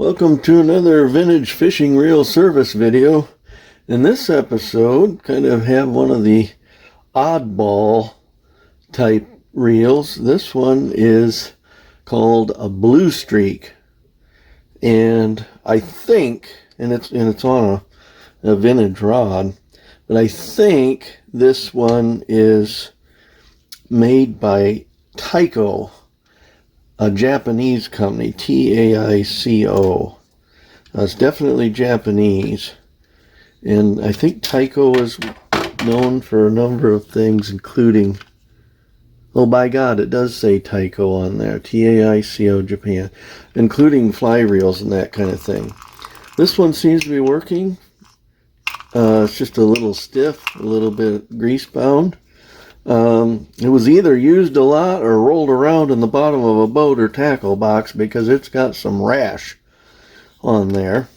Welcome to another vintage fishing reel service video. In this episode, kind of have one of the oddball type reels. This one is called a Blue Streak, and I think, and it's on a vintage rod, but I think this one is made by Taico, a Japanese company, Taico. It's definitely Japanese, and I think Taico is known for a number of things, including, oh by God, it does say Taico on there, Taico Japan, including fly reels and that kind of thing. This one seems to be working. It's just a little stiff, a little bit grease bound. It was either used a lot or rolled around in the bottom of a boat or tackle box because it's got some rash on there.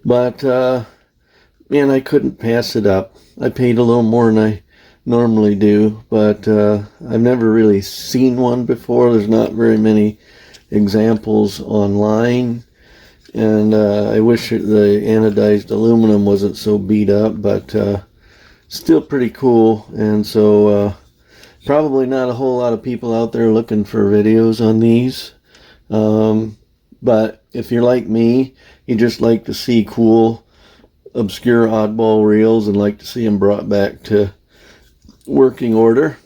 But, man, I couldn't pass it up. I paid a little more than I normally do, but I've never really seen one before. There's not very many examples online, and I wish the anodized aluminum wasn't so beat up, but still pretty cool. And so probably not a whole lot of people out there looking for videos on these, but if you're like me, you just like to see cool obscure oddball reels and like to see them brought back to working order.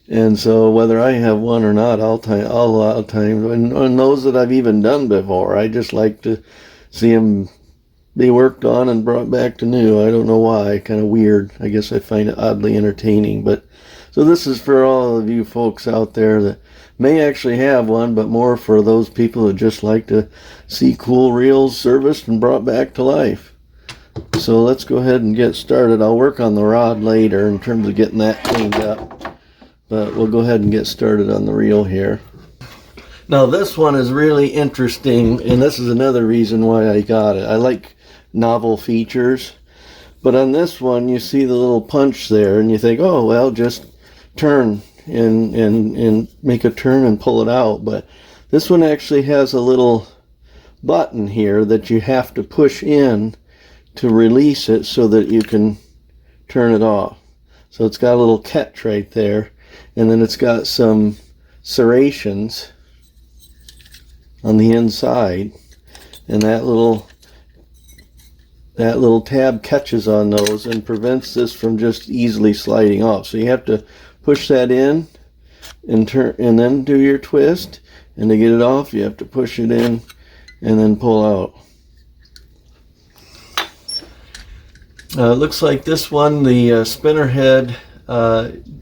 And so whether I have one or not, a lot of times, and those that I've even done before, I just like to see them be worked on and brought back to new. I don't know why. Kind of weird. I guess I find it oddly entertaining. But so this is for all of you folks out there that may actually have one, but more for those people that just like to see cool reels serviced and brought back to life. So let's go ahead and get started. I'll work on the rod later in terms of getting that cleaned up, but we'll go ahead and get started on the reel here. Now this one is really interesting, and this is another reason why I got it. I like novel features, but on this one you see the little punch there and you think, oh well, just turn and make a turn and pull it out. But this one actually has a little button here that you have to push in to release it so that you can turn it off. So it's got a little catch right there, and then it's got some serrations on the inside, and that little tab catches on those and prevents this from just easily sliding off. So you have to push that in and turn, and then do your twist, and to get it off you have to push it in and then pull out. It looks like this one, the spinner head,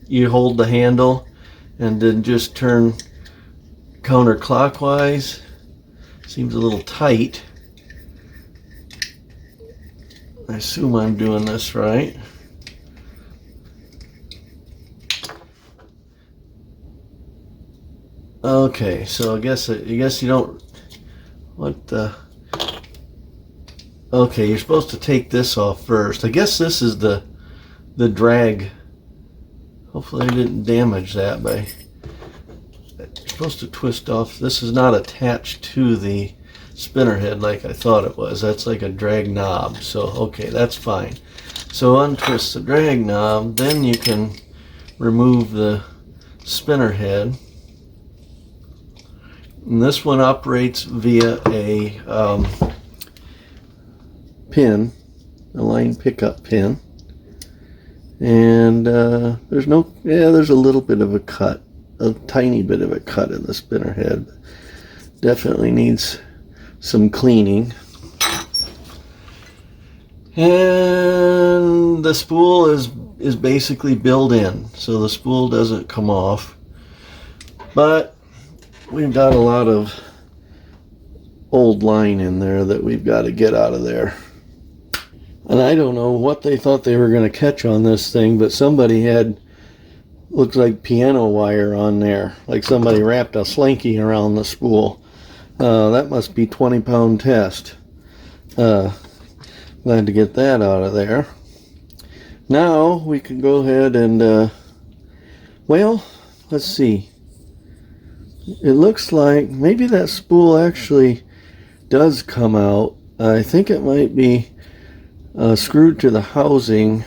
you hold the handle and then just turn counterclockwise. Seems a little tight. I assume I'm doing this right. Okay, so I guess you don't. What the? Okay, you're supposed to take this off first. I guess this is the drag. Hopefully I didn't damage that by. You're supposed to twist off. This is not attached to the spinner head like I thought it was. That's like a drag knob. So okay, that's fine. So untwist the drag knob, then you can remove the spinner head. And this one operates via a pin, a line pickup pin. And there's a little bit of a cut, a tiny bit of a cut in the spinner head. Definitely needs some cleaning. And the spool is basically built in, so the spool doesn't come off. But we've got a lot of old line in there that we've got to get out of there. And I don't know what they thought they were going to catch on this thing, but somebody had, looks like piano wire on there, like somebody wrapped a slinky around the spool. That must be 20-pound test. Glad to get that out of there. Now we can go ahead and well, let's see. It looks like maybe that spool actually does come out. I think it might be screwed to the housing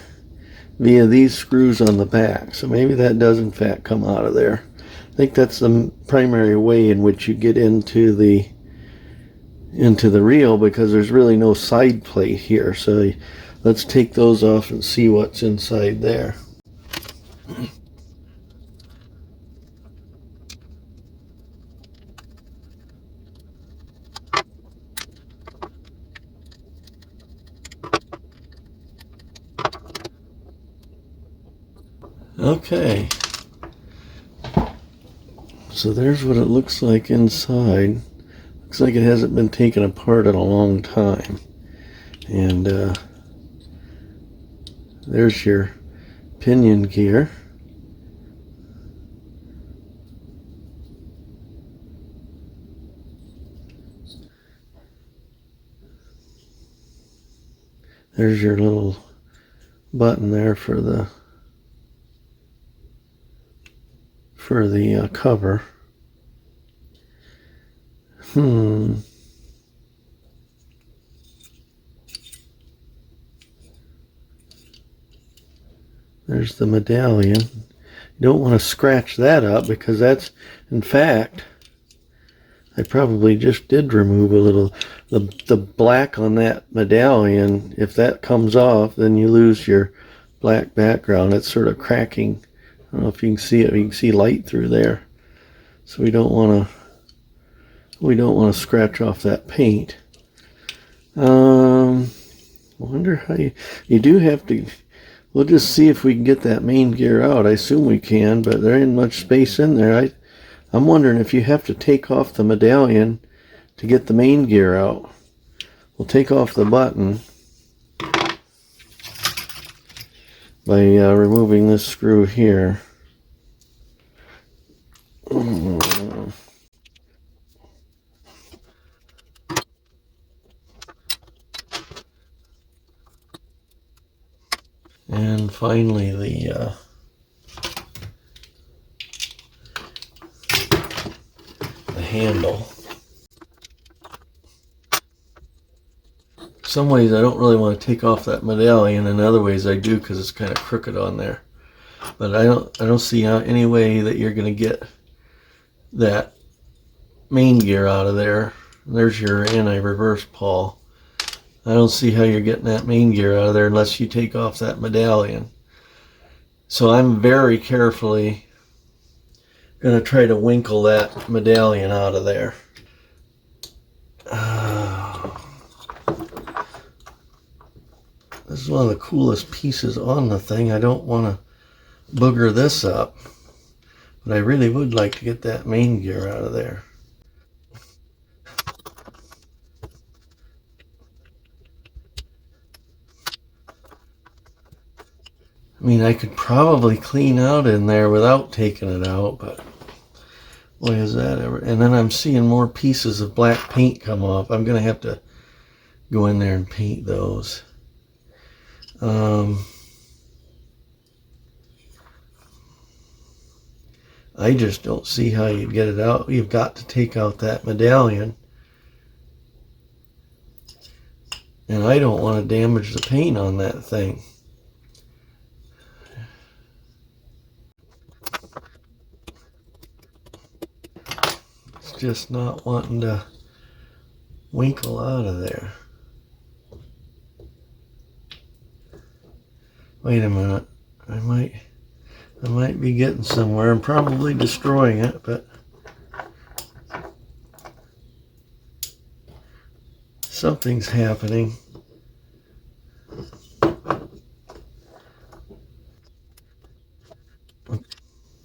via these screws on the back. So maybe that does in fact come out of there. I think that's the primary way in which you get into the reel, because there's really no side plate here. So let's take those off and see what's inside there. Okay, so there's what it looks like inside. Looks like it hasn't been taken apart in a long time. And there's your pinion gear. There's your little button there for the cover. There's the medallion. You don't want to scratch that up, because that's, in fact, I probably just did remove a little, the black on that medallion. If that comes off, then you lose your black background. It's sort of cracking. I don't know if you can see it. You can see light through there. So we don't want to scratch off that paint. Wonder how you do have to. We'll just see if we can get that main gear out. I assume we can, but there ain't much space in there. I'm wondering if you have to take off the medallion to get the main gear out. We'll take off the button by removing this screw here. And finally the handle. Some ways I don't really want to take off that medallion, and other ways I do, because it's kind of crooked on there. But I don't see any way that you're going to get that main gear out of there. There's your anti-reverse pawl. I don't see how you're getting that main gear out of there unless you take off that medallion. So I'm very carefully going to try to winkle that medallion out of there. This is one of the coolest pieces on the thing. I don't want to booger this up, but I really would like to get that main gear out of there. I mean, I could probably clean out in there without taking it out, but boy, is that ever. And then I'm seeing more pieces of black paint come off. I'm going to have to go in there and paint those. I just don't see how you get it out. You've got to take out that medallion. And I don't want to damage the paint on that thing. It's just not wanting to winkle out of there. Wait a minute. I might be getting somewhere. I'm probably destroying it, but something's happening.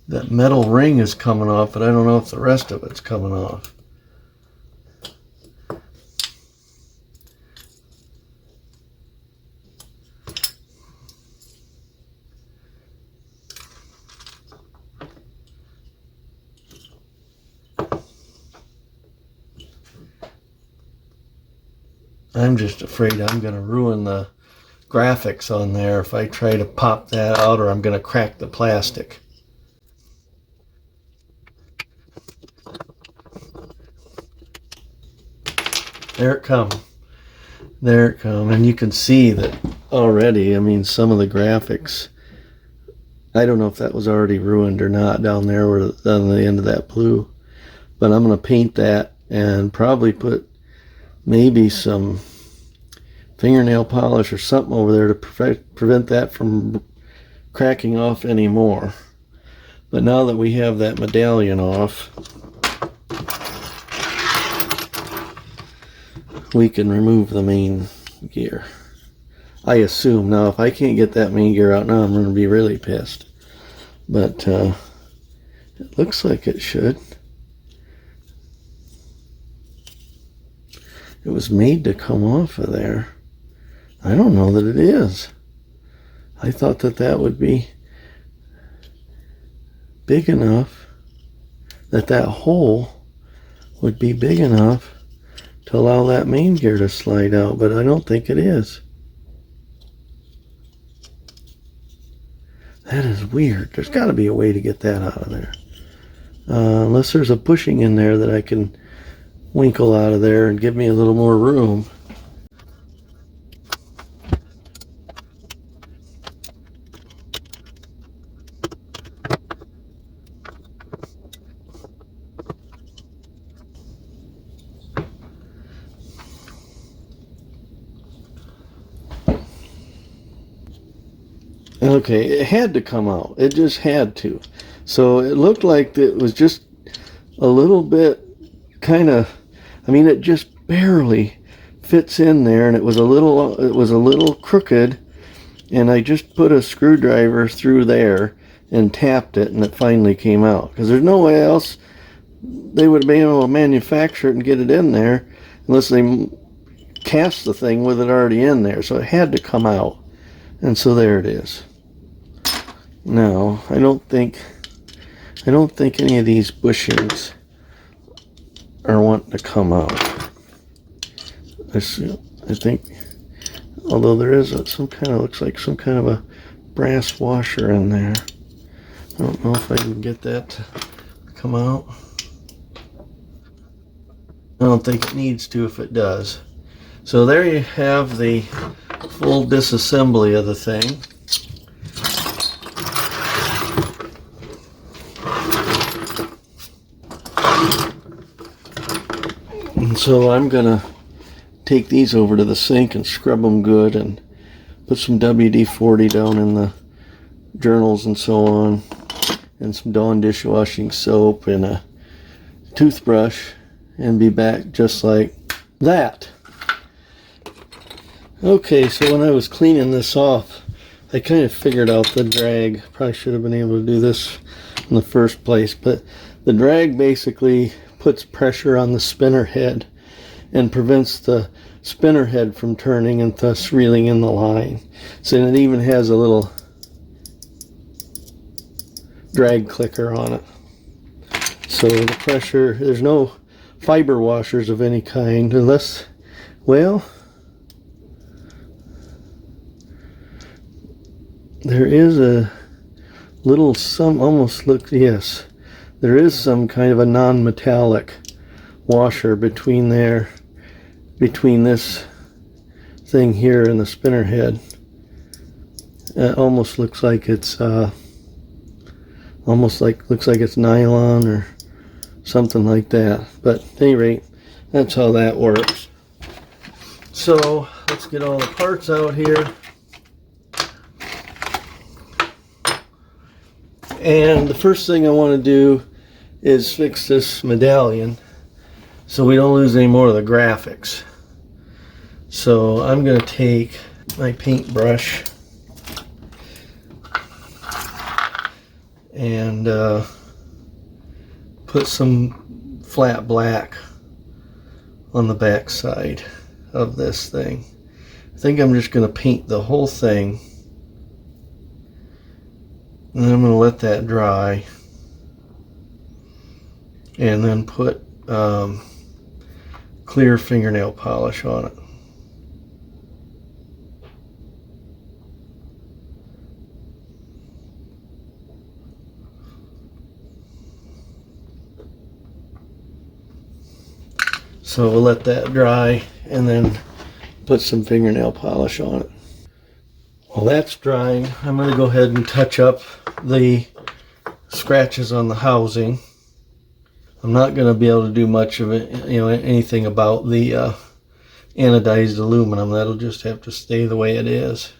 That metal ring is coming off, but I don't know if the rest of it's coming off. I'm just afraid I'm going to ruin the graphics on there if I try to pop that out, or I'm going to crack the plastic. There it comes. There it comes. And you can see that already, I mean, some of the graphics, I don't know if that was already ruined or not down there or on the end of that blue. But I'm going to paint that and probably put maybe some fingernail polish or something over there to prevent that from cracking off anymore. But now that we have that medallion off, we can remove the main gear. I assume. Now, if I can't get that main gear out now, I'm going to be really pissed. But it looks like it should. It was made to come off of there. I don't know that it is. I thought that that would be big enough, that that hole would be big enough to allow that main gear to slide out, but I don't think it is. That is weird. There's got to be a way to get that out of there. Unless there's a bushing in there that I can winkle out of there and give me a little more room. Okay, it had to come out. It just had to. So it looked like it was just a little bit kind of, I mean, it just barely fits in there, and it was a little crooked, and I just put a screwdriver through there and tapped it, and it finally came out. Because there's no way else they would be able to manufacture it and get it in there unless they cast the thing with it already in there. So it had to come out. And so there it is. Now, I don't think any of these bushings are wanting to come out. I think, although there is some kind of, looks like some kind of a brass washer in there. I don't know if I can get that to come out. I don't think it needs to if it does. So there you have the full disassembly of the thing. And so I'm gonna take these over to the sink and scrub them good and put some WD-40 down in the journals and so on, and some Dawn dishwashing soap and a toothbrush, and be back just like that. Okay, so when I was cleaning this off, I kind of figured out the drag. Probably should have been able to do this in the first place, but the drag basically puts pressure on the spinner head and prevents the spinner head from turning and thus reeling in the line. So it even has a little drag clicker on it. So the pressure, there's no fiber washers of any kind unless, well, there is a little, almost looks, yes, there is some kind of a non-metallic washer between this thing here and the spinner head. It almost looks like it's looks like it's nylon or something like that. But at any rate, that's how that works. So let's get all the parts out here. And the first thing I want to do is fix this medallion so we don't lose any more of the graphics. So I'm going to take my paintbrush and put some flat black on the back side of this thing. I think I'm just going to paint the whole thing, and then I'm going to let that dry and then put clear fingernail polish on it. So we'll let that dry and then put some fingernail polish on it. While that's drying, I'm going to go ahead and touch up the scratches on the housing. I'm not going to be able to do much of it, anything about the anodized aluminum. That'll just have to stay the way it is.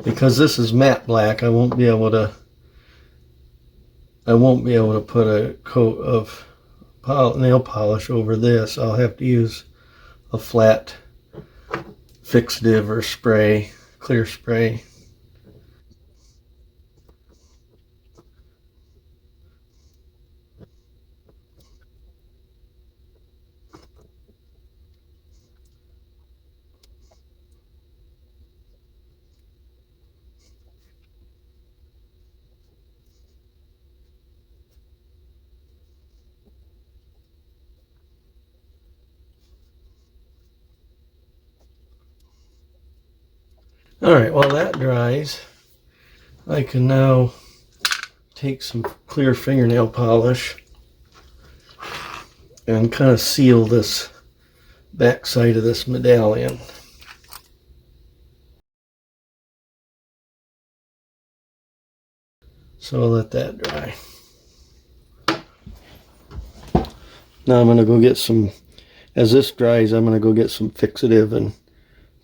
Because this is matte black, I won't be able to put a coat of nail polish over this. I'll have to use a flat fixative or spray, clear spray. Alright, while that dries, I can now take some clear fingernail polish and kind of seal this back side of this medallion. So I'll let that dry. Now I'm going to go get some, as this dries, I'm going to go get some fixative and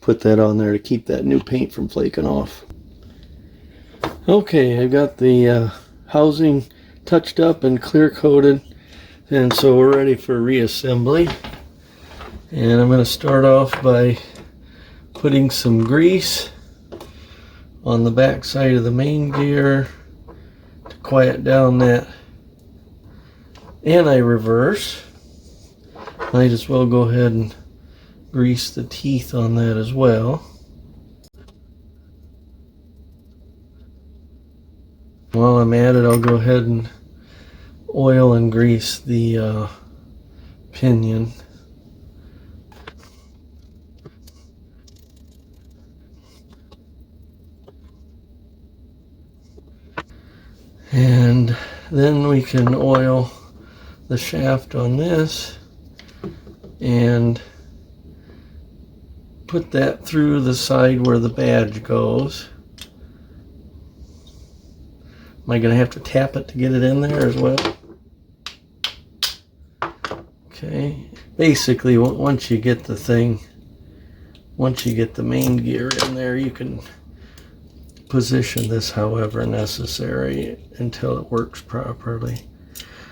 put that on there to keep that new paint from flaking off. Okay, I got the housing touched up and clear coated, and so we're ready for reassembly. And I'm going to start off by putting some grease on the back side of the main gear to quiet down that anti-reverse. Might as well go ahead and grease the teeth on that as well. While I'm at it, I'll go ahead and oil and grease the pinion. And then we can oil the shaft on this and put that through the side where the badge goes. Am I going to have to tap it to get it in there as well? Okay. Basically, once you get the main gear in there, you can position this however necessary until it works properly.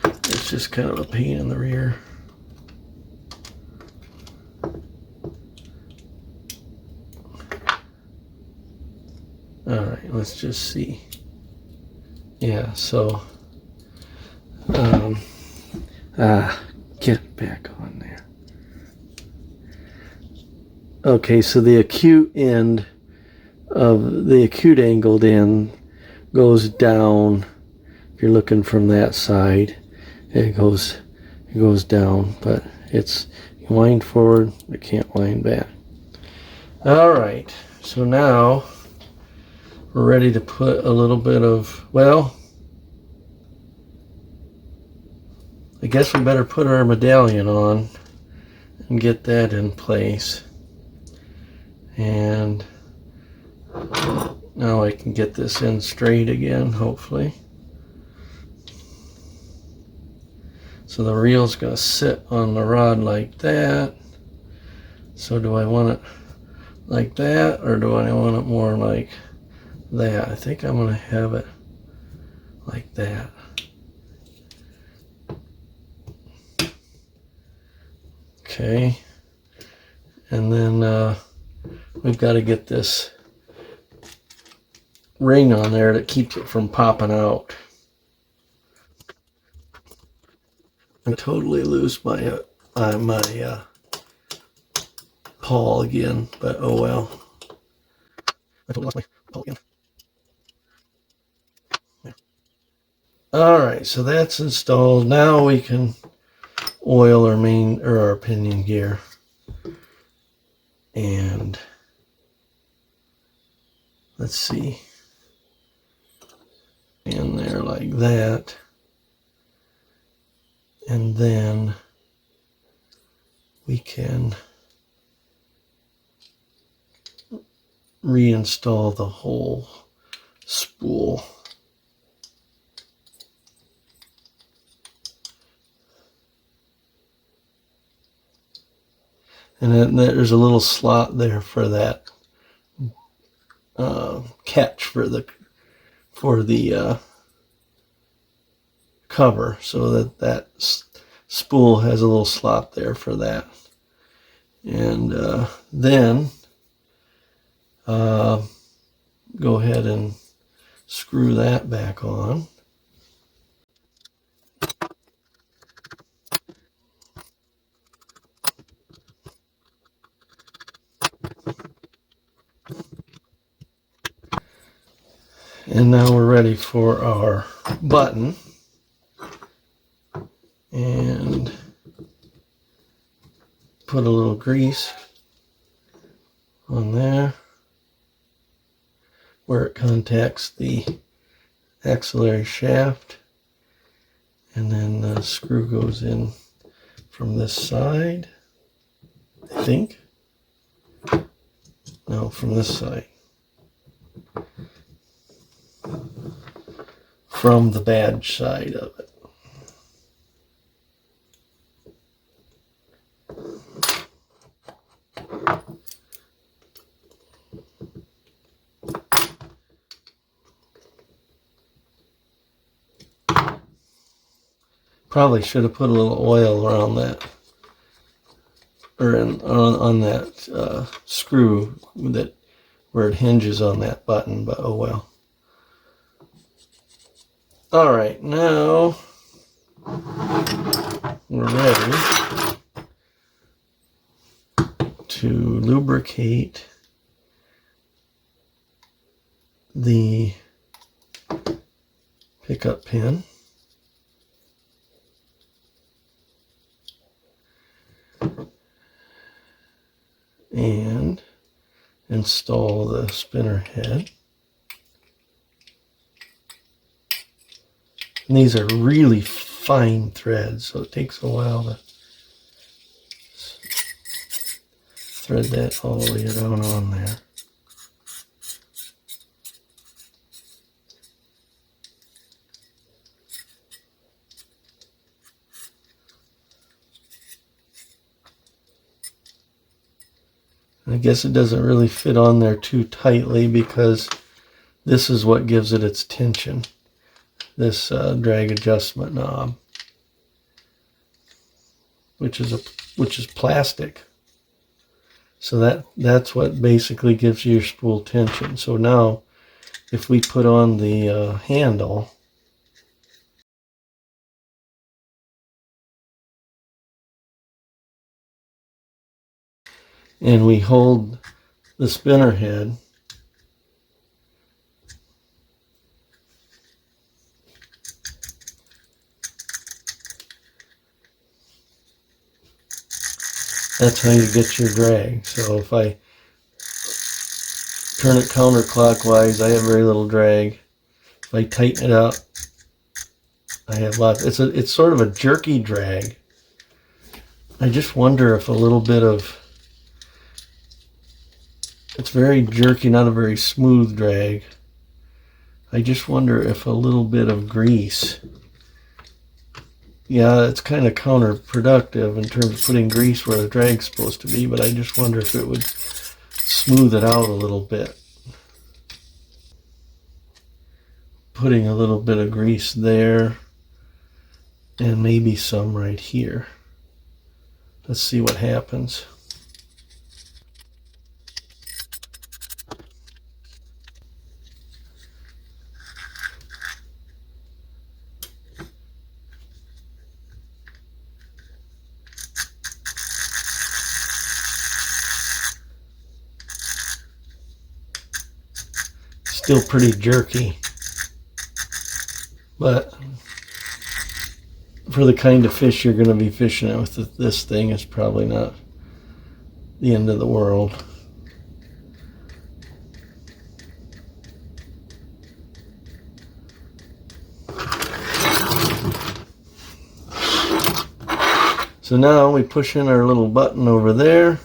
It's just kind of a pain in the rear. Alright, let's just see. Yeah, so get back on there. Okay, so the acute end of the acute angled end goes down. If you're looking from that side, it goes down, but it's, you wind forward, it can't wind back. Alright, so now we're ready to put a little bit of, well, I guess we better put our medallion on and get that in place. And now I can get this in straight again, hopefully. So the reel's going to sit on the rod like that. So do I want it like that, or do I want it more like that? I think I'm going to have it like that. Okay. And then we've got to get this ring on there that keeps it from popping out. I totally lose my pawl again, but oh well. I totally lost my pawl again. There. All right, so that's installed. Now we can oil our pinion gear, and let's see, in there like that. And then we can reinstall the whole spool. And then there's a little slot there for that catch for the cover, so that spool has a little slot there for that. And then go ahead and screw that back on. And now we're ready for our button. And put a little grease on there where it contacts the axillary shaft. And then the screw goes in from this side, I think. No, from this side. From the badge side of it. Probably should have put a little oil around that, or on that screw that where it hinges on that button, but oh well. All right, now we're ready to lubricate the pickup pin. And install the spinner head. And these are really fine threads, so it takes a while to thread that all the way around on there. I guess it doesn't really fit on there too tightly because this is what gives it its tension. This drag adjustment knob, which is plastic. So that's what basically gives you your spool tension. So now, if we put on the handle, and we hold the spinner head, that's how you get your drag. So if I turn it counterclockwise, I have very little drag. If I tighten it up, I have lots. It's sort of a jerky drag. I just wonder if a little bit of, it's very jerky, not a very smooth drag. I just wonder if a little bit of grease, yeah, it's kind of counterproductive in terms of putting grease where the drag's supposed to be, but I just wonder if it would smooth it out a little bit. Putting a little bit of grease there, and maybe some right here. Let's see what happens. Still pretty jerky, but for the kind of fish you're going to be fishing it with this thing, is probably not the end of the world. So now we push in our little button over there.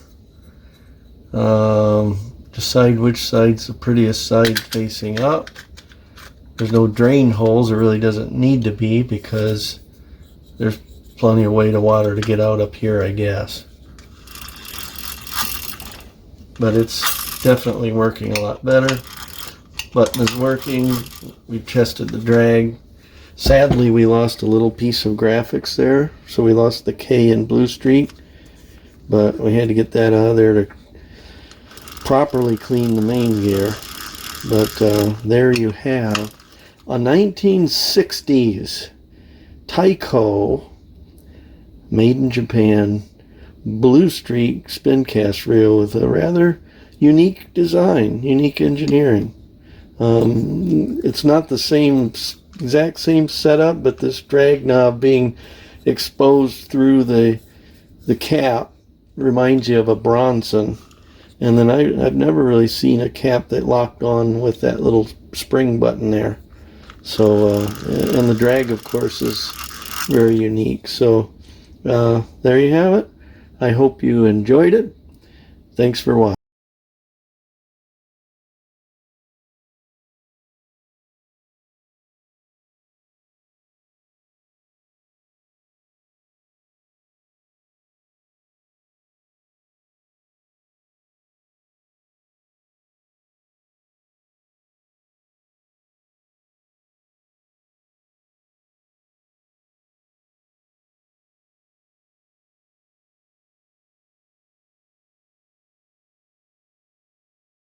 Decide which side's the prettiest side facing up. There's no drain holes. There really doesn't need to be because there's plenty of way to water to get out up here, I guess. But it's definitely working a lot better. Button is working. We've tested the drag. Sadly, we lost a little piece of graphics there, so we lost the K in Blue Streak, but we had to get that out of there to properly clean the main gear. But there you have a 1960s Taico, made in Japan, Blue Streak Spincast reel with a rather unique design, unique engineering. It's not the exact same setup, but this drag knob being exposed through the cap reminds you of a Bronson. And then I've never really seen a cap that locked on with that little spring button there. So, and the drag, of course, is very unique. So, there you have it. I hope you enjoyed it. Thanks for watching.